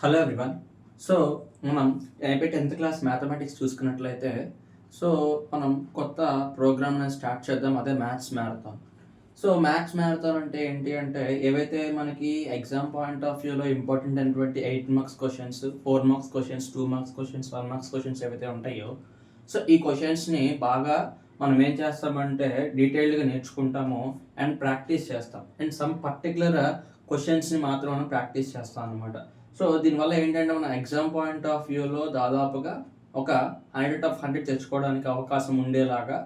Hello everyone. So మనం AP 10th class mathematics చూసుకున్నట్లయితే so మనం కొత్త ప్రోగ్రామ్ని స్టార్ట్ చేద్దాం. అదే maths marathon. So maths marathon అంటే ఏంటి అంటే ఏవైతే మనకి ఎగ్జామ్ పాయింట్ ఆఫ్ వ్యూలో ఇంపార్టెంట్ అయినటువంటి 8 marks questions, 4 marks questions, 2 marks questions, 1 marks questions ఏవైతే ఉంటాయో సో ఈ క్వశ్చన్స్ని బాగా మనం ఏం చేస్తామంటే డీటెయిల్డ్గా నేర్చుకుంటాము అండ్ ప్రాక్టీస్ చేస్తాం. అండ్ సమ్ పర్టికులర్ క్వశ్చన్స్ని మాత్రం మనం ప్రాక్టీస్ చేస్తాం అనమాట. సో దీనివల్ల ఏంటంటే మన ఎగ్జామ్ పాయింట్ ఆఫ్ వ్యూలో దాదాపుగా ఒక 100 తెచ్చుకోవడానికి అవకాశం ఉండేలాగా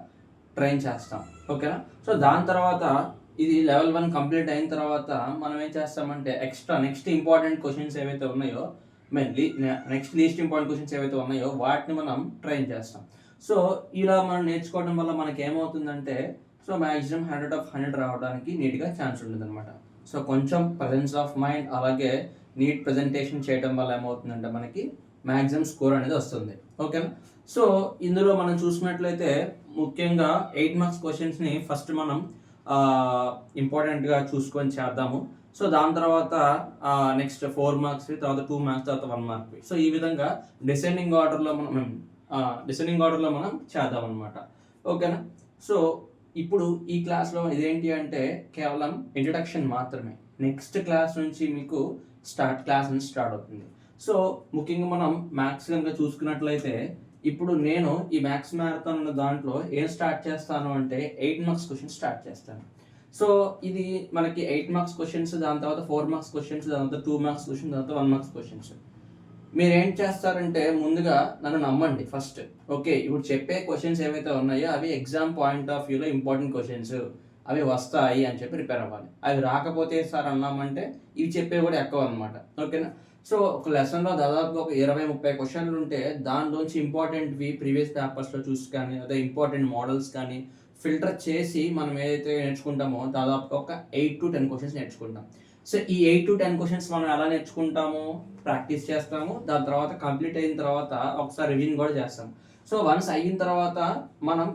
ట్రైన్ చేస్తాం. ఓకేనా? సో దాని తర్వాత ఇది లెవెల్ 1 కంప్లీట్ అయిన తర్వాత మనం ఏం చేస్తామంటే నెక్స్ట్ ఇంపార్టెంట్ క్వశ్చన్స్ ఏవైతే ఉన్నాయో నెక్స్ట్ లీస్ట్ ఇంపార్టెంట్ క్వశ్చన్స్ ఏవైతే ఉన్నాయో వాటిని మనం ట్రైన్ చేస్తాం. సో ఇలా మనం నేర్చుకోవడం వల్ల మనకి ఏమవుతుందంటే సో మ్యాక్సిమం 100 రావడానికి నీట్గా ఛాన్స్ ఉంటుంది అనమాట. సో కొంచెం ప్రజెన్స్ ఆఫ్ మైండ్ అలాగే నీట్ ప్రజెంటేషన్ చేయడం వల్ల ఏమవుతుందంటే మనకి మ్యాక్సిమం స్కోర్ అనేది వస్తుంది. ఓకేనా? సో ఇందులో మనం చూసుకున్నట్లయితే ముఖ్యంగా 8 మార్క్స్ క్వశ్చన్స్ని ఫస్ట్ మనం ఇంపార్టెంట్గా చూసుకొని చేద్దాము. సో దాని తర్వాత నెక్స్ట్ 4 మార్క్స్, తర్వాత 2 మార్క్స్, తర్వాత 1 మార్క్. సో ఈ విధంగా డిసెండింగ్ ఆర్డర్లో మనం చేద్దాం అనమాట. ఓకేనా? సో ఇప్పుడు ఈ క్లాస్లో ఇదేంటి అంటే కేవలం ఇంట్రడక్షన్ మాత్రమే. నెక్స్ట్ క్లాస్ నుంచి మీకు క్లాస్ నుంచి స్టార్ట్ అవుతుంది. సో ముఖ్యంగా మనం మ్యాథ్స్ కనుక చూసుకున్నట్లయితే ఇప్పుడు నేను ఈ మ్యాథ్స్ మ్యారథాన్ ఉన్న దాంట్లో ఏం స్టార్ట్ చేస్తాను అంటే 8 మార్క్స్ క్వశ్చన్స్ స్టార్ట్ చేస్తాను. సో ఇది మనకి 8 మార్క్స్ క్వశ్చన్స్, దాని తర్వాత 4 మార్క్స్ క్వశ్చన్స్, దాని తర్వాత 2 మార్క్స్ క్వశ్చన్స్, దాని తర్వాత 1 మార్క్స్ క్వశ్చన్స్. మీరు ఏం చేస్తారంటే ముందుగా నన్ను నమ్మండి ఫస్ట్. ఓకే, ఇప్పుడు చెప్పే క్వశ్చన్స్ ఏవైతే ఉన్నాయో అవి ఎగ్జామ్ పాయింట్ ఆఫ్ వ్యూలో ఇంపార్టెంట్ క్వశ్చన్స్, అవి వస్తాయి అని చెప్పి ప్రిపేర్ అవ్వాలి. అవి రాకపోతే సార్ అన్నామంటే ఇవి చెప్పేవి కూడా ఎక్కువ అనమాట. ఓకేనా? సో ఒక లెసన్లో దాదాపుగా ఒక 20-30 క్వశ్చన్లు ఉంటే దానిలోంచి ఇంపార్టెంట్వి ప్రీవియస్ పేపర్స్లో చూసి కానీ అదే ఇంపార్టెంట్ మోడల్స్ కానీ ఫిల్టర్ చేసి మనం ఏదైతే నేర్చుకుంటామో దాదాపుగా ఒక 8 to 10 క్వశ్చన్స్ నేర్చుకుంటాం. సో ఈ 8 to 10 క్వశ్చన్స్ మనం ఎలా నేర్చుకుంటాము? ప్రాక్టీస్ చేస్తాము. దాని తర్వాత కంప్లీట్ అయిన తర్వాత ఒకసారి రివిజన్ కూడా చేస్తాం. సో వన్స్ అయిన తర్వాత మనం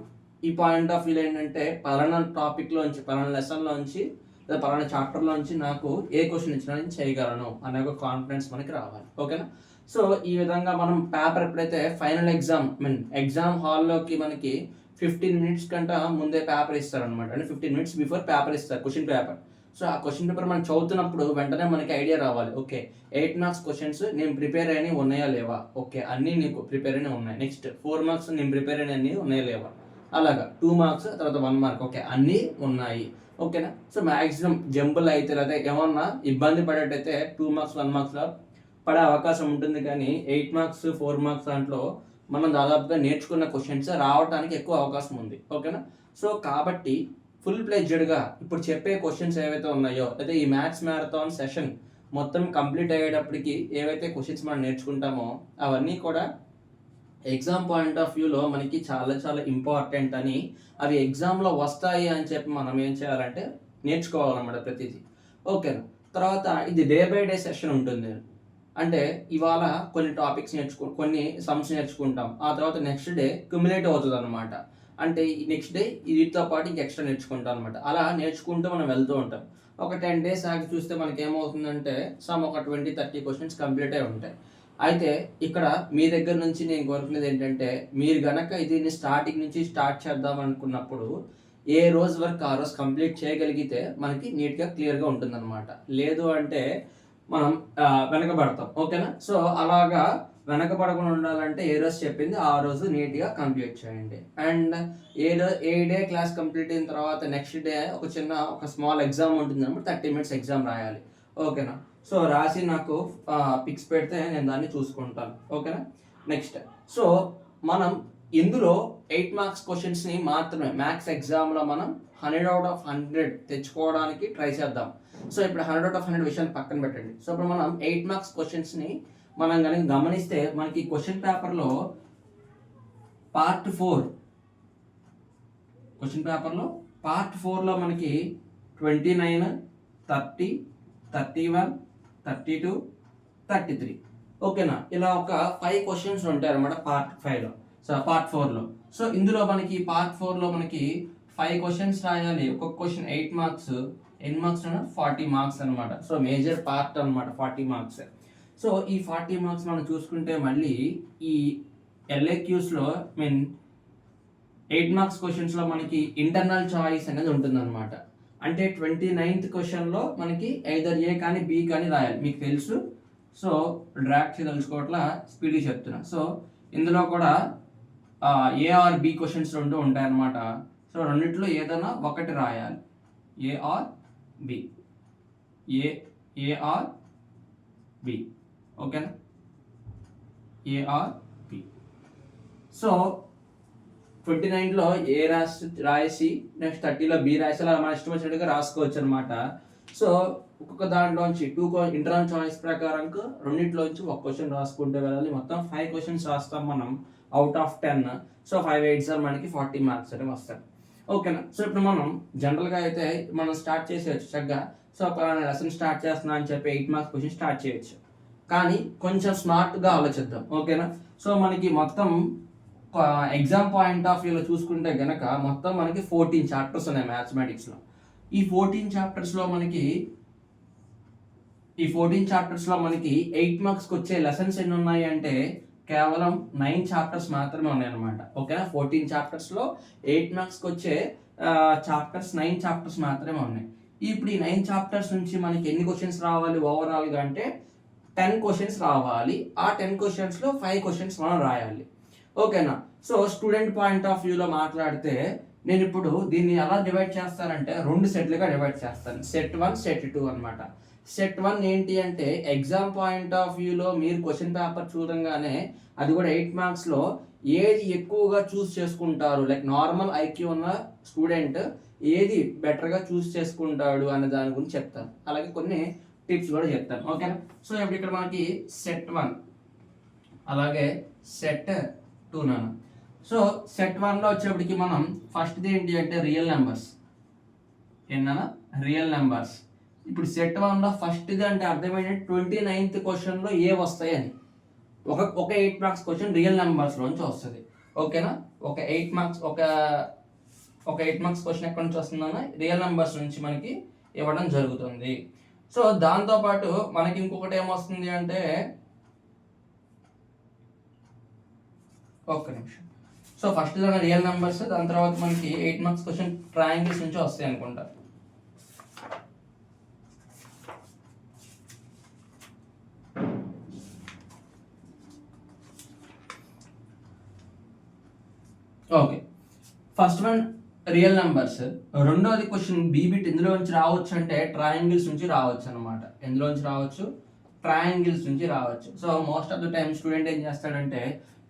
ఈ పాయింట్ ఆఫ్ వ్యూలో ఏంటంటే పలానా టాపిక్లోంచి, పలానా లెసన్లోంచి లేదా పలానా చాప్టర్లోంచి నాకు ఏ క్వశ్చన్ ఇచ్చినా నేను చేయగలను అనే ఒక కాన్ఫిడెన్స్ మనకి రావాలి. ఓకేనా? సో ఈ విధంగా మనం పేపర్ ఎప్పుడైతే ఫైనల్ ఎగ్జామ్ హాల్లోకి మనకి 15 minutes కంటే ముందే పేపర్ ఇస్తారనమాట. అంటే 15 minutes బిఫోర్ పేపర్ ఇస్తారు, క్వశ్చన్ పేపర్. సో ఆ క్వశ్చన్ పేపర్ మనం చదువుతున్నప్పుడు వెంటనే మనకి ఐడియా రావాలి. ఓకే, 8 మార్క్స్ క్వశ్చన్స్ నేను ప్రిపేర్ అయినవి ఉన్నాయా లేవా? ఓకే, అన్నీ నీకు ప్రిపేర్ అయినవి ఉన్నాయి. నెక్స్ట్ 4 మార్క్స్ నేను ప్రిపేర్ అయినవి ఉన్నాయా లేవా? అలాగా 2 మార్క్స్, తర్వాత 1 మార్క్. ఓకే, అన్నీ ఉన్నాయి. ఓకేనా? సో మ్యాక్సిమం జంబుల్ అయితే లేదా ఏమన్నా ఇబ్బంది పడేటైతే 2 మార్క్స్ 1 మార్క్స్లో పడే అవకాశం ఉంటుంది. కానీ 8 మార్క్స్ 4 మార్క్స్ దాంట్లో మనం దాదాపుగా నేర్చుకున్న క్వశ్చన్స్ రావడానికి ఎక్కువ అవకాశం ఉంది. ఓకేనా? సో కాబట్టి ఫుల్ ప్లెడ్జెడ్గా ఇప్పుడు చెప్పే క్వశ్చన్స్ ఏవైతే ఉన్నాయో లేదా ఈ మ్యాథ్స్ మ్యారథాన్ సెషన్ మొత్తం కంప్లీట్ అయ్యేటప్పటికి ఏవైతే క్వశ్చన్స్ మనం నేర్చుకుంటామో అవన్నీ కూడా ఎగ్జామ్ పాయింట్ ఆఫ్ వ్యూలో మనకి చాలా చాలా ఇంపార్టెంట్ అని, అవి ఎగ్జామ్లో వస్తాయి అని చెప్పి మనం ఏం చేయాలంటే నేర్చుకోవాలన్నమాట ప్రతిదీ. ఓకేనా? తర్వాత ఇది డే బై డే సెషన్ ఉంటుంది. అంటే ఇవాళ కొన్ని టాపిక్స్ కొన్ని సమ్స్ నేర్చుకుంటాం. ఆ తర్వాత నెక్స్ట్ డే క్యుములేట్ అవుతుంది అనమాట. అంటే ఈ నెక్స్ట్ డే వీటితో పాటు ఇంక ఎక్స్ట్రా నేర్చుకుంటాం అనమాట. అలా నేర్చుకుంటూ మనం వెళ్తూ ఉంటాం. ఒక 10 days ఆగి చూస్తే మనకి ఏమవుతుందంటే ఒక 20-30 క్వశ్చన్స్ కంప్లీట్ అయి ఉంటాయి. అయితే ఇక్కడ మీ దగ్గర నుంచి నేను కోరుకునేది ఏంటంటే మీరు గనక దీన్ని స్టార్టింగ్ నుంచి స్టార్ట్ చేద్దాం అనుకున్నప్పుడు ఏ రోజు వరకు ఆ రోజు కంప్లీట్ చేయగలిగితే మనకి నీట్గా క్లియర్గా ఉంటుందన్నమాట. లేదు అంటే మనం వెనకబడతాం. ఓకేనా? సో అలాగా వెనకబడకుండా ఉండాలంటే ఏ రోజు చెప్పింది ఆ రోజు నీట్గా కంప్లీట్ చేయండి. And A day class complete అయిన తర్వాత నెక్స్ట్ డే ఒక స్మాల్ ఎగ్జామ్ ఉంటుంది అనమాట. 30 minutes ఎగ్జామ్ రాయాలి. ఓకేనా? సో రాసి నాకు పిక్స్ పెడితే నేను దాన్ని చూసుకుంటాను. ఓకేనా? నెక్స్ట్ సో మనం ఇందులో 8 మార్క్స్ క్వశ్చన్స్ని మాత్రమే మ్యాథ్స్ ఎగ్జామ్లో మనం 100 out of 100 తెచ్చుకోవడానికి ట్రై చేద్దాం. సో ఇప్పుడు 100 out of 100 విషయాన్ని పక్కన పెట్టండి. సో ఇప్పుడు మనం 8 మార్క్స్ క్వశ్చన్స్ని మనం కనుక గమనిస్తే మనకి క్వశ్చన్ పేపర్లో పార్ట్ 4లో మనకి 29, 30, 31, 32, 33. ఓకేనా? ఇలా ఒక 5 క్వశ్చన్స్ ఉంటాయి అన్నమాట పార్ట్ 4లో. సో ఇందులో మనకి పార్ట్ 4లో మనకి 5 క్వశ్చన్స్ రాయాలి. ఒక్కొక్క క్వశ్చన్ 8 మార్క్స్, ఎన్ని మార్క్స్ 40 మార్క్స్ అనమాట. సో మేజర్ పార్ట్ అనమాట 40 మార్క్స్. సో ఈ 40 మార్క్స్ మనం చూసుకుంటే మళ్ళీ ఈ LAQస్లో మీన్ 8 మార్క్స్ క్వశ్చన్స్లో మనకి ఇంటర్నల్ చాయిస్ అనేది ఉంటుందన్నమాట. అంటే 29th క్వశ్చన్లో మనకి ఐదర్ ఏ కానీ బి కానీ రాయాలి, మీకు తెలుసు. సో డ్రాక్ తెలుసుకోవట్లా స్పీడ్గా చెప్తున్నా. సో ఇందులో కూడా ఏ ఆర్ బి క్వశ్చన్స్ రెండు ఉంటాయన్నమాట. సో రెండిట్లో ఏదైనా ఒకటి రాయాలి, A or B, A or B, ఓకేనా, ఏ ఆర్ బి. సో 29లో ఏ రాసి నెక్స్ట్ 30లో బి రాసి అలా మన ఇష్టం వచ్చినట్టుగా రాసుకోవచ్చు అనమాట. సో ఒక్కొక్క దాంట్లోంచి ఇంటర్నల్ చాయిస్ ప్రకారం రెండింటిలోంచి ఒక క్వశ్చన్ రాసుకుంటూ వెళ్ళాలి. మొత్తం 5 క్వశ్చన్స్ రాస్తాం మనం అవుట్ ఆఫ్ 10. సో 5 8 మనకి 40 మార్క్స్ అనేవి వస్తాయి, ఓకేనా. సో ఇప్పుడు మనం జనరల్గా అయితే మనం స్టార్ట్ చేసేయచ్చు చక్కగా. సో ఒక లెసన్ స్టార్ట్ చేస్తున్నా అని చెప్పి 8 మార్క్స్ క్వశ్చన్ స్టార్ట్ చేయొచ్చు, కానీ కొంచెం స్మార్ట్గా ఆలోచిద్దాం, ఓకేనా. సో మనకి మొత్తం ఎగ్జామ్ పాయింట్ ఆఫ్ వ్యూలో చూసుకుంటే గనక మొత్తం మనకి 14 చాప్టర్స్ ఉన్నాయి మ్యాథమెటిక్స్లో. ఈ 14 చాప్టర్స్లో మనకి 8 మార్క్స్కి వచ్చే లెసన్స్ ఎన్ని ఉన్నాయి అంటే కేవలం 9 చాప్టర్స్ మాత్రమే ఉన్నాయి అనమాట, ఓకేనా. 14 చాప్టర్స్లో 8 మార్క్స్కి వచ్చే చాప్టర్స్ 9 చాప్టర్స్ మాత్రమే ఉన్నాయి. ఇప్పుడు ఈ 9 చాప్టర్స్ నుంచి మనకి ఎన్ని క్వశ్చన్స్ రావాలి ఓవరాల్గా అంటే 10 క్వశ్చన్స్ రావాలి. ఆ 10 క్వశ్చన్స్లో 5 క్వశ్చన్స్ మనం రాయాలి, ఓకేనా. సో స్టూడెంట్ పాయింట్ ఆఫ్ వ్యూలో మాట్లాడితే నేను ఇప్పుడు దీన్ని ఎలా డివైడ్ చేస్తానంటే 2 సెట్లుగా డివైడ్ చేస్తాను, సెట్ 1 సెట్ 2 అనమాట. సెట్ 1 ఏంటి అంటే ఎగ్జామ్ పాయింట్ ఆఫ్ వ్యూలో మీరు క్వశ్చన్ పేపర్ చూడంగానే అది కూడా 8 మార్క్స్లో ఏది ఎక్కువగా చూస్ చేసుకుంటారు, లైక్ నార్మల్ ఐక్యూ ఉన్న స్టూడెంట్ ఏది బెటర్గా చూస్ చేసుకుంటాడు అనే దాని గురించి చెప్తాను. అలాగే కొన్ని టిప్స్ కూడా చెప్తాను, ఓకేనా. సో ఇప్పుడు ఇక్కడ మనకి సెట్ 1 అలాగే సెట్ 2 నాన్న. సో సెట్ 1లో వచ్చేప్పటికి మనం ఫస్ట్ది ఏంటి అంటే రియల్ నెంబర్స్, ఏంటన్నా రియల్ నెంబర్స్. ఇప్పుడు సెట్ 1లో ఫస్ట్ది అంటే అర్థమైంది 29th క్వశ్చన్లో ఏ వస్తాయని. ఒక 8 మార్క్స్ క్వశ్చన్ రియల్ నెంబర్స్లోంచి వస్తుంది, ఓకేనా. ఒక 8 మార్క్స్ క్వశ్చన్ ఎక్కడి నుంచి వస్తుందన్న రియల్ నెంబర్స్ నుంచి మనకి ఇవ్వడం జరుగుతుంది. సో దాంతోపాటు మనకి ఇంకొకటి ఏమొస్తుంది అంటే ఒక్క నిమిషం. సో ఫస్ట్ రియల్ నెంబర్స్, దాని తర్వాత మనకి 8 మార్క్స్ క్వశ్చన్ ట్రయాంగిల్స్ నుంచి వస్తాయి అనుకుంటా. Okay, first one real numbers. రెండోది క్వశ్చన్ బీబిట్ ఎందులో నుంచి రావచ్చు అంటే ట్రయాంగిల్స్ నుంచి రావచ్చు అనమాట. ఎందులో నుంచి రావచ్చు, ట్రయాంగిల్స్ నుంచి రావచ్చు. So most of the time student ఏం చేస్తాడంటే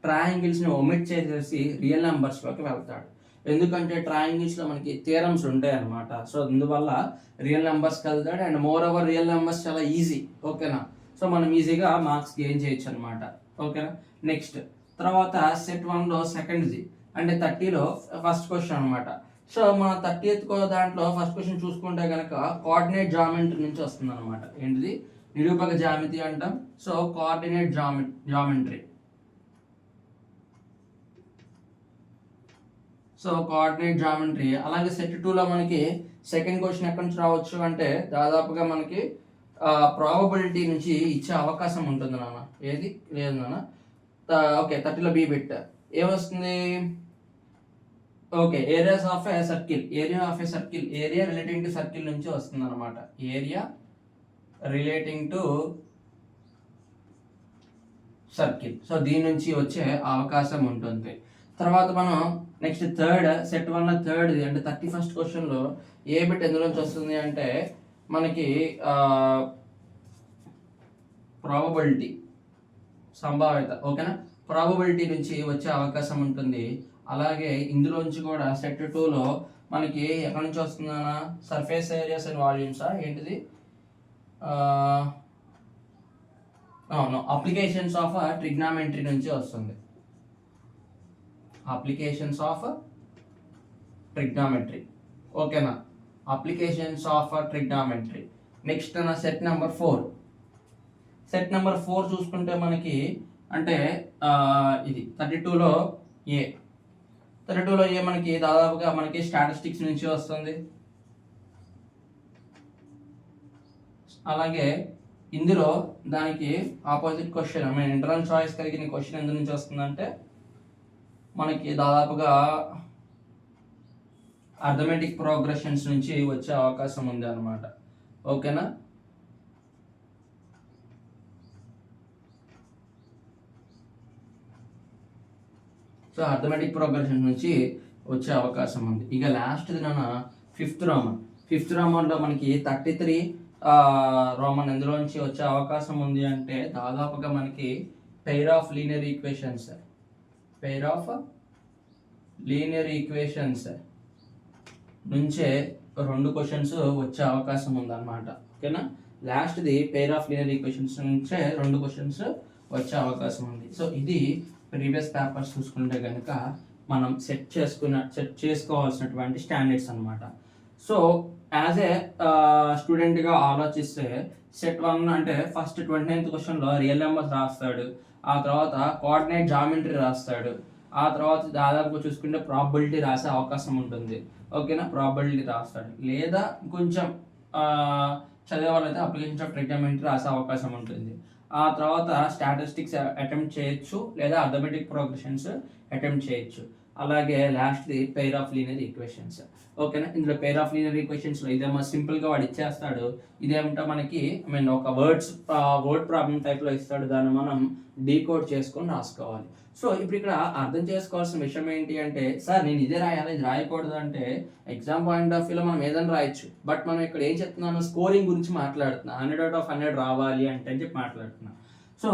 ట్రయాంగిల్స్ని ఒమిట్ చేసేసి రియల్ నెంబర్స్లోకి వెళ్తాడు. ఎందుకంటే ట్రయాంగిల్స్లో మనకి థియరమ్స్ ఉంటాయి అనమాట. సో అందువల్ల రియల్ నెంబర్స్కి వెళ్తాడు. And more over real numbers చాలా ఈజీ, ఓకేనా. సో మనం ఈజీగా మార్క్స్ గెయిన్ చేయొచ్చు అనమాట, ఓకేనా. నెక్స్ట్ తర్వాత సెట్ 1లో సెకండ్ది అంటే 30లో ఫస్ట్ క్వశ్చన్ అనమాట. సో మన 30th దాంట్లో ఫస్ట్ క్వశ్చన్ చూసుకుంటే కనుక కోఆర్డినేట్ జామెట్రీ నుంచి వస్తుంది అనమాట. ఏంటిది, నిరూపక జామితి అంటాం. So coordinate geometry. So coordinate geometry. అలాగే సెట్ 2లో మనకి సెకండ్ క్వశ్చన్ ఎక్కడి నుంచి రావచ్చు అంటే దాదాపుగా మనకి ప్రాబబిలిటీ నుంచి ఇచ్చే అవకాశం ఉంటుంది నాన్న. ఏది లేదు నాన్న. ఓకే, 30లో బి బిట్ ఏమొస్తుంది, okay, areas of a circle, area relating to circle నుంచి వస్తుంది అనమాట. Area relating to circle. So దీని నుంచి వచ్చే అవకాశం ఉంటుంది. తర్వాత మనం నెక్స్ట్ సెట్ 1లో థర్డ్ది అంటే 31st క్వశ్చన్లో ఏ బిట్ ఎందులోంచి వస్తుంది అంటే మనకి ప్రాబబిలిటీ, సంభావ్యత, ఓకేనా. ప్రాబబిలిటీ నుంచి వచ్చే అవకాశం ఉంటుంది. అలాగే ఇందులోంచి కూడా సెట్ 2లో మనకి ఎక్కడి నుంచి వస్తుందన్నా సర్ఫేస్ ఏరియాస్ అండ్ వాల్యూమ్సా ఏంటిది, అవును, అప్లికేషన్స్ ఆఫ్ ట్రిగ్నామెట్రీ నుంచి వస్తుంది. అప్లికేషన్స్ ఆఫ్ ట్రిగ్నామెట్రీ, ఓకేనా. Applications of trigonometry. నెక్స్ట్ నా సెట్ నెంబర్ 4 చూసుకుంటే మనకి అంటే ఇది 32లో ఏ మనకి దాదాపుగా మనకి స్టాటిస్టిక్స్ నుంచి వస్తుంది. అలాగే ఇందులో దానికి ఆపోజిట్ క్వశ్చన్ ఇంటర్నల్ చాయిస్ కలిగిన క్వశ్చన్ ఎందు నుంచి వస్తుందంటే మనకి దాదాపుగా అర్థమెటిక్ ప్రోగ్రెషన్స్ నుంచి వచ్చే అవకాశం ఉంది అనమాట. ఓకేనా? సో అర్థమెటిక్ ప్రోగ్రెషన్ నుంచి వచ్చే అవకాశం ఉంది. ఇక లాస్ట్ది నాన్న ఫిఫ్త్ రోమన్లో మనకి 33 రోమన్ ఎందులోంచి వచ్చే అవకాశం ఉంది అంటే దాదాపుగా మనకి పెయిర్ ఆఫ్ లీనియర్ ఈక్వేషన్స్ నుంచే 2 క్వశ్చన్స్ వచ్చే అవకాశం ఉందన్నమాట. ఓకేనా? లాస్ట్ది పెయిర్ ఆఫ్ లీనియర్ ఈక్వేషన్స్ నుంచే 2 క్వశ్చన్స్ వచ్చే అవకాశం ఉంది. సో ఇది ప్రీవియస్ పేపర్స్ చూసుకుంటే కనుక మనం సెట్ చేసుకోవాల్సినటువంటి స్టాండర్డ్స్ అనమాట. సో యాజ్ ఏ స్టూడెంట్గా ఆలోచిస్తే సెట్ 1 అంటే ఫస్ట్ 29th క్వశ్చన్లో రియల్ నెంబర్స్ రాస్తాడు, ఆ తర్వాత కోఆర్డినేట్ జామెట్రీ రాస్తాడు, ఆ తర్వాత దాదాపుగా చూసుకుంటే ప్రాబబిలిటీ రాసే అవకాశం ఉంటుంది. ఓకేనా? ప్రాబబిలిటీ రాస్తాడు, లేదా కొంచెం చదివే వాళ్ళైతే అప్లికేషన్ ఆఫ్ ట్రిగ్నోమెట్రీ రాసే అవకాశం ఉంటుంది. ఆ తర్వాత స్టాటిస్టిక్స్ అటెంప్ట్ చేయొచ్చు, లేదా అర్థమెటిక్ ప్రోగ్రెషన్స్ అటెంప్ట్ చేయొచ్చు. అలాగే లాస్ట్ది పెయిర్ ఆఫ్ లీనియర్ ఈక్వేషన్స్. ఓకేనా? ఇందులో పెయిర్ ఆఫ్ లీనియర్ ఈక్వేషన్స్లో ఇదేమో సింపుల్గా వాడు ఇచ్చేస్తాడు, ఇదేమిటో మనకి ఒక వర్డ్ ప్రాబ్లం టైప్లో ఇస్తాడు, దాన్ని మనం డీకోడ్ చేసుకొని రాసుకోవాలి. సో ఇప్పుడు ఇక్కడ అర్థం చేసుకోవాల్సిన విషయం ఏంటి అంటే, సార్ నేను ఇదే రాయాలి, ఇది రాయకూడదు అంటే ఎగ్జామ్ పాయింట్ ఆఫ్ వ్యూలో మనం ఏదైనా రాయొచ్చు. బట్ మనం ఇక్కడ ఏం చెప్తున్నాను, స్కోరింగ్ గురించి మాట్లాడుతున్నా. 100 out of 100 రావాలి అంటే అని చెప్పి మాట్లాడుతున్నా. సో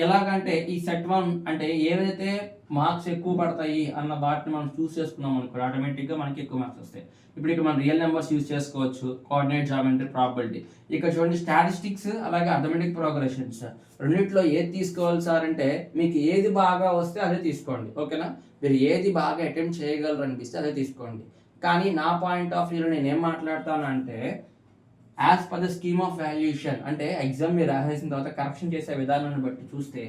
ఎలాగంటే ఈ సెట్ 1 అంటే ఏవైతే మార్క్స్ ఎక్కువ పడతాయి అన్న వాటిని మనం చూస్ చేసుకున్నాం అనుకో, ఆటోమేటిక్గా మనకి ఎక్కువ మార్క్స్ వస్తాయి. ఇప్పుడు ఇక్కడ మనం రియల్ నెంబర్స్ యూజ్ చేసుకోవచ్చు, కోఆర్డినేట్ జామెట్రీ, ప్రాబబిలిటీ. ఇక్కడ చూడండి స్టాటిస్టిక్స్ అలాగే అర్థమెటిక్ ప్రోగ్రెషన్స్, రెండిట్లో ఏది తీసుకోవాలి సార్ అంటే మీకు ఏది బాగా వస్తే అదే తీసుకోండి. ఓకేనా? మీరు ఏది బాగా అటెంప్ట్ చేయగలరు అనిపిస్తే అదే తీసుకోండి. కానీ నా పాయింట్ ఆఫ్ వ్యూలో నేను ఏం మాట్లాడతానంటే as per the scheme of valuation, అంటే ఎగ్జామ్ మీరు రాసేసిన తర్వాత కరెక్షన్ చేసే విధానాన్ని బట్టి చూస్తే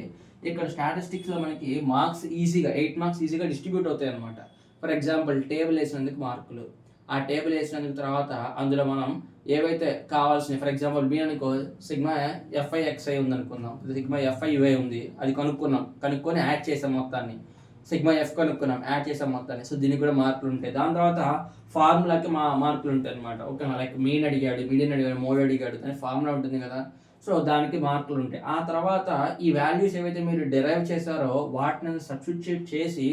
ఇక్కడ స్టాటిస్టిక్స్లో మనకి మార్క్స్ ఈజీగా 8 మార్క్స్ ఈజీగా డిస్ట్రిబ్యూట్ అవుతాయి అనమాట. ఫర్ ఎగ్జాంపుల్ టేబుల్ వేసినందుకు మార్కులు, ఆ టేబుల్ వేసినందుకు తర్వాత అందులో మనం ఏవైతే కావాల్సినవి, ఫర్ ఎగ్జాంపుల్ బి అనుకో సిగ్మా ఎఫ్ఐ ఎక్స్ఐ ఉంది అనుకుందాం, సిగ్మా ఎఫ్ఐ యుఐ ఉంది, అది కనుక్కొని యాడ్ చేసాం మొత్తాన్ని, సిగ్మా ఎఫ్ కనుక్కున్నాం, యాడ్ చేసాం మొత్తాన్ని. సో దీనికి కూడా మార్కులు ఉంటాయి. దాని తర్వాత ఫార్ములాకి మార్కులు ఉంటాయి అనమాట. ఓకేనా? లైక్ మీన్ అడిగాడు, మీడియన్ అడిగాడు, మోడ్ అడిగాడు, దాని ఫార్ములా ఉంటుంది కదా, సో దానికి మార్కులు ఉంటాయి. ఆ తర్వాత ఈ వాల్యూస్ ఏవైతే మీరు డిరైవ్ చేశారో వాటిని సబ్స్టిట్యూట్ చేసి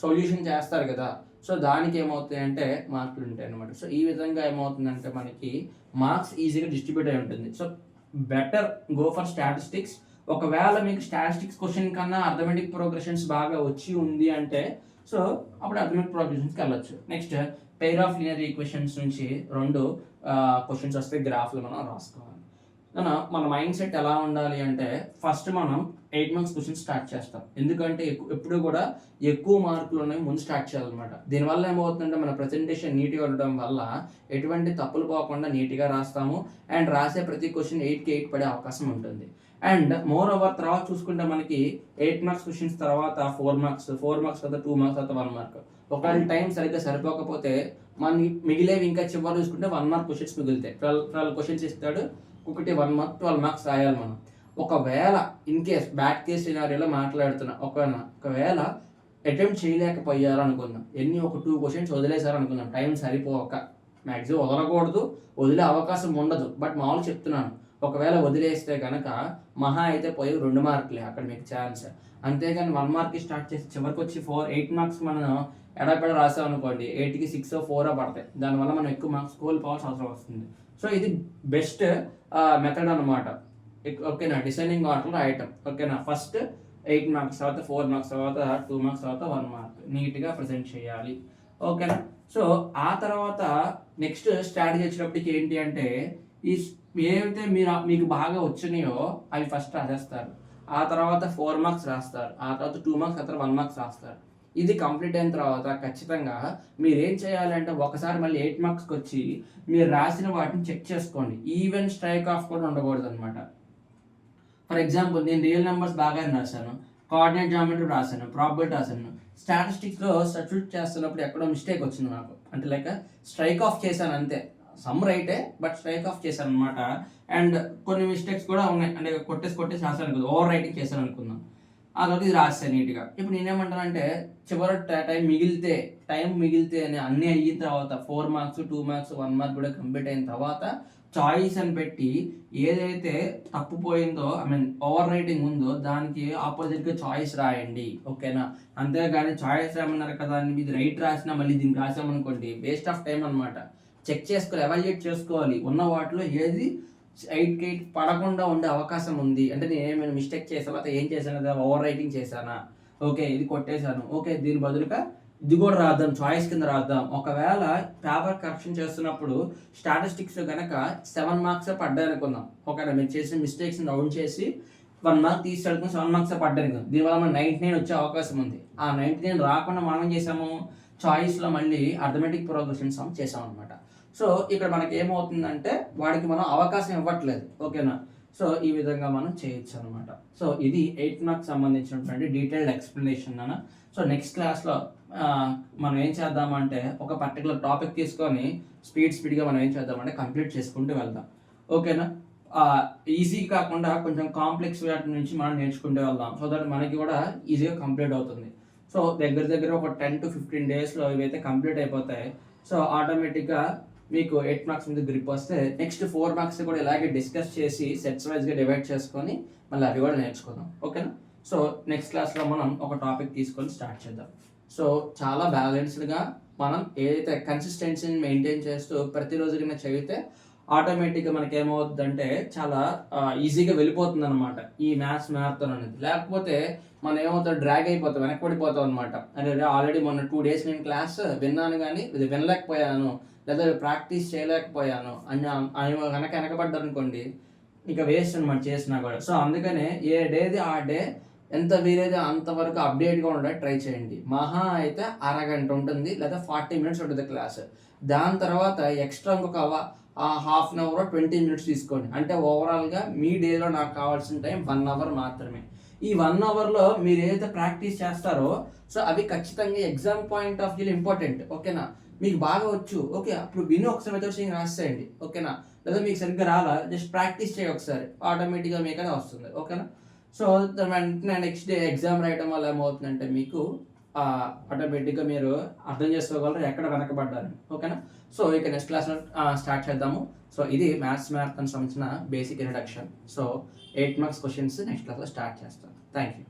సొల్యూషన్ చేస్తారు కదా, సో దానికి ఏమవుతాయి అంటే మార్కులు ఉంటాయి అనమాట. సో ఈ విధంగా ఏమవుతుందంటే మనకి మార్క్స్ ఈజీగా డిస్ట్రిబ్యూట్ అయి ఉంటుంది. So better go for statistics. ఒకవేళ మీకు స్టాటిస్టిక్స్ క్వశ్చన్ కన్నా అర్థమెటిక్ ప్రోగ్రెషన్స్ బాగా వచ్చి ఉంది అంటే సో అప్పుడు అర్థమెటిక్ ప్రోగ్రెషన్స్కి వెళ్ళొచ్చు. Next pair of linear equations నుంచి 2 క్వశ్చన్స్ వస్తే గ్రాఫ్లు మనం రాసుకోవాలి. మన మైండ్ సెట్ ఎలా ఉండాలి అంటే ఫస్ట్ మనం 8 మార్క్స్ క్వశ్చన్ స్టార్ట్ చేస్తాం, ఎందుకంటే ఎప్పుడు కూడా ఎక్కువ మార్కులు ఉన్నాయి ముందు స్టార్ట్ చేయాలన్నమాట. దీనివల్ల ఏమవుతుందంటే మన ప్రజెంటేషన్ నీట్గా ఉండడం వల్ల ఎటువంటి తప్పులు పోకుండా నీట్గా రాస్తాము, అండ్ రాసే ప్రతి క్వశ్చన్ 8కి 8 పడే అవకాశం ఉంటుంది. అండ్ మోర్ ఓవర్ తర్వాత చూసుకుంటే మనకి 8 మార్క్స్ క్వశ్చన్స్ తర్వాత 4 మార్క్స్ తర్వాత 2 మార్క్స్ తర్వాత 1 మార్క్. ఒకవేళ టైం సరిగ్గా సరిపోకపోతే మనకి మిగిలేవి ఇంకా చివరి చూసుకుంటే 1 మార్క్ క్వశ్చన్స్ మిగులుతాయి. 12 క్వశ్చన్స్ ఇస్తాడు, ఒకటి 1 మార్క్, 12 మార్క్స్ రాయాలి మనం. ఒకవేళ ఇన్ కేస్ బ్యాడ్ కేస్ సినారియోలో మాట్లాడుతున్నా, ఒకవేళ అటెంప్ట్ చేయలేకపోయారు అనుకుందాం, ఒక 2 క్వశ్చన్స్ వదిలేశారు అనుకుందాం, టైం సరిపోక, మ్యాక్సిమం వదలకూడదు, వదిలే అవకాశం ఉండదు, బట్ మామూలు చెప్తున్నాను. ఒకవేళ వదిలేస్తే కనుక మహా అయితే పోయి 2 మార్కులే అక్కడ మీకు ఛాన్స్. అంతేగాని 1 మార్క్కి స్టార్ట్ చేసి చివరికి వచ్చి 8 మార్క్స్ మనం ఎడపెడ రాసాం అనుకోండి, 8కి 6 4 పడతాయి. దానివల్ల మనం ఎక్కువ మార్క్స్ కోల్పోవాల్సిన అవసరం వస్తుంది. సో ఇది బెస్ట్ మెథడ్ అనమాట. ఓకేనా? డిసైనింగ్ ఆర్డర్లో ఐటమ్. ఓకేనా? ఫస్ట్ 8 మార్క్స్, తర్వాత 4 మార్క్స్, తర్వాత 2 మార్క్స్, తర్వాత 1 మార్క్ నీట్గా ప్రజెంట్ చేయాలి. ఓకేనా? సో ఆ తర్వాత నెక్స్ట్ స్ట్రాటజీ వచ్చినప్పటికి ఏంటి అంటే ఈ ఏవైతే మీకు బాగా వచ్చినాయో అవి ఫస్ట్ రాసేస్తారు, ఆ తర్వాత 4 మార్క్స్ రాస్తారు, ఆ తర్వాత 2 మార్క్స్, ఆ తర్వాత 1 మార్క్స్ రాస్తారు. ఇది కంప్లీట్ అయిన తర్వాత ఖచ్చితంగా మీరు ఏం చేయాలంటే ఒకసారి మళ్ళీ 8 మార్క్స్కి వచ్చి మీరు రాసిన వాటిని చెక్ చేసుకోండి. ఈవెన్ స్ట్రైక్ ఆఫ్ కూడా ఉండకూడదు అనమాట. ఫర్ ఎగ్జాంపుల్ నేను రియల్ నెంబర్స్ బాగా రాశాను, కోఆర్డినేట్ జామెట్రీ రాశాను, ప్రాబబిలిటీ రాశాను, స్టాటిస్టిక్స్లో సబ్స్టిట్యూట్ చేస్తున్నప్పుడు ఎక్కడో మిస్టేక్ వచ్చింది నాకు, అంటే లైక్ స్ట్రైక్ ఆఫ్ చేశాను అంతే, సమ్ రైటే బట్ స్ట్రైక్ ఆఫ్ చేశాను అనమాట. అండ్ కొన్ని మిస్టేక్స్ కూడా ఉన్నాయి, అంటే కొట్టేసి రాశాను అనుకుందాం, ఓవర్ రైటింగ్ చేశాను అనుకుందాం. ఆ తర్వాత ఇది రాస్తాను నీట్గా. ఇప్పుడు నేనేమంటానంటే చివరి టైం మిగిలితే అని అన్నీ అయిన తర్వాత 4 మార్క్స్ 2 మార్క్స్ 1 మార్క్ కూడా కంప్లీట్ అయిన తర్వాత చాయిస్ అని పెట్టి ఏదైతే తప్పుపోయిందో ఓవర్ రైటింగ్ ఉందో దానికి ఆపోజిట్గా చాయిస్ రాయండి, ఓకేనా. అంతేగాని చాయిస్ రాయమన్నారు కదా అని ఇది రైట్ రాసినా మళ్ళీ దీనికి రాసామనుకోండి వేస్ట్ ఆఫ్ టైం అనమాట. చెక్ చేసుకోవాలి, ఎవాల్యుయేట్ చేసుకోవాలి, ఉన్న వాటిలో ఏది 8కి 8 పడకుండా ఉండే అవకాశం ఉంది. అంటే నేను ఏమైనా మిస్టేక్ చేసాను లేదా ఏం చేశాను కదా, ఓవర్ రైటింగ్ చేశానా, ఓకే ఇది కొట్టేశాను, ఓకే దీని బదులుగా ఇది కూడా రాద్దాం, చాయిస్ కింద రాద్దాం. ఒకవేళ పేపర్ కరెక్షన్ చేస్తున్నప్పుడు స్టాటిస్టిక్స్ కనుక 7 మార్క్స్ పడ్డాయి అనుకుందాం, ఓకేనా. మీరు చేసిన మిస్టేక్స్ని రౌండ్ చేసి 1 మార్క్ తీసి అడుగుని 7 మార్క్స్ పడ్డాయి అనుకుందాం. దీనివల్ల మనం 99 వచ్చే అవకాశం ఉంది. ఆ 99 రాకుండా మనం ఏం చేసాము, చాయిస్లో మళ్ళీ అర్థమెటిక్ ప్రోగ్రెషన్ సమ్ చేసాం అనమాట. సో ఇక్కడ మనకి ఏమవుతుందంటే వాడికి మనం అవకాశం ఇవ్వట్లేదు, ఓకేనా. సో ఈ విధంగా మనం చేయొచ్చు అనమాట. సో ఇది 8 మార్క్స్ సంబంధించినటువంటి డీటెయిల్డ్ ఎక్స్ప్లెనేషన్ అన్న. సో నెక్స్ట్ క్లాస్లో మనం ఏం చేద్దామంటే ఒక పర్టికులర్ టాపిక్ తీసుకొని స్పీడ్గా మనం ఏం చేద్దామంటే కంప్లీట్ చేసుకుంటూ వెళ్దాం, ఓకేనా. ఈజీ కాకుండా కొంచెం కాంప్లెక్స్ వాటి నుంచి మనం నేర్చుకుంటూ వెళ్దాం, సో దట్ మనకి కూడా ఈజీగా కంప్లీట్ అవుతుంది. సో దగ్గర ఒక 10 to 15 డేస్లో ఇవైతే కంప్లీట్ అయిపోతాయి. సో ఆటోమేటిక్గా మీకు 8 మార్క్స్ మీద గ్రిప్ వస్తే నెక్స్ట్ 4 మార్క్స్ కూడా ఇలాగే డిస్కస్ చేసి సెట్స్ వైజ్గా డివైడ్ చేసుకొని మళ్ళీ అవి కూడా నేర్చుకుందాం, ఓకేనా. సో నెక్స్ట్ క్లాస్లో మనం ఒక టాపిక్ తీసుకొని స్టార్ట్ చేద్దాం. సో చాలా బ్యాలెన్స్డ్గా మనం ఏదైతే కన్సిస్టెన్సీని మెయింటైన్ చేస్తూ ప్రతిరోజు కింద చదివితే ఆటోమేటిక్గా మనకి ఏమవుతుందంటే చాలా ఈజీగా వెళ్ళిపోతుంది అనమాట ఈ మ్యాథ్స్ మ్యారథాన్ అనేది. లేకపోతే మనం ఏమవుతుంది, డ్రాగ్ అయిపోతాం, వెనకబడిపోతాం అనమాట. అంటే ఆల్రెడీ మొన్న 2 days నేను క్లాస్ విన్నాను కానీ ఇది వినలేకపోయాను లేదా ప్రాక్టీస్ చేయలేకపోయాను అని వెనకబడ్డారు అనుకోండి, ఇక వేస్ట్ అనమాట చేసినా కూడా. సో అందుకనే ఏ డేది ఆ డే ఎంత వీలైతే అంతవరకు అప్డేట్గా ఉండడానికి ట్రై చేయండి. మహా అయితే అరగంట ఉంటుంది లేదా 40 minutes ఉంటుంది క్లాస్. దాని తర్వాత ఎక్స్ట్రా ఇంకొక హాఫ్ అన్ అవర్ 20 minutes తీసుకోండి. అంటే ఓవరాల్గా మీ డేలో నాకు కావాల్సిన టైం 1 hour మాత్రమే. ఈ 1 hourలో మీరు ఏదైతే ప్రాక్టీస్ చేస్తారో సో అవి ఖచ్చితంగా ఎగ్జామ్ పాయింట్ ఆఫ్ వ్యూలో ఇంపార్టెంట్, ఓకేనా. మీకు బాగా వచ్చు, ఓకే అప్పుడు విని ఒకసారి మెథడ్స్ రాసేయండి, ఓకేనా. లేదా మీకు సరిగ్గా రాలా జస్ట్ ప్రాక్టీస్ చేయి ఒకసారి, ఆటోమేటిక్గా మీకు అది వస్తుంది, ఓకేనా. సో వెంటనే నెక్స్ట్ డే ఎగ్జామ్ రాయడం వల్ల ఏమవుతుందంటే మీకు ఆటోమేటిక్గా మీరు అర్థం చేసుకోగలరు ఎక్కడ వెనకబడ్డారని, ఓకేనా. సో ఇక నెక్స్ట్ క్లాస్లో స్టార్ట్ చేద్దాము. సో ఇది మ్యాథ్స్ మ్యారథాన్ సంబంధించిన basic introduction. So 8 marks questions next క్లాస్లో స్టార్ట్ చేస్తాను. Thank you.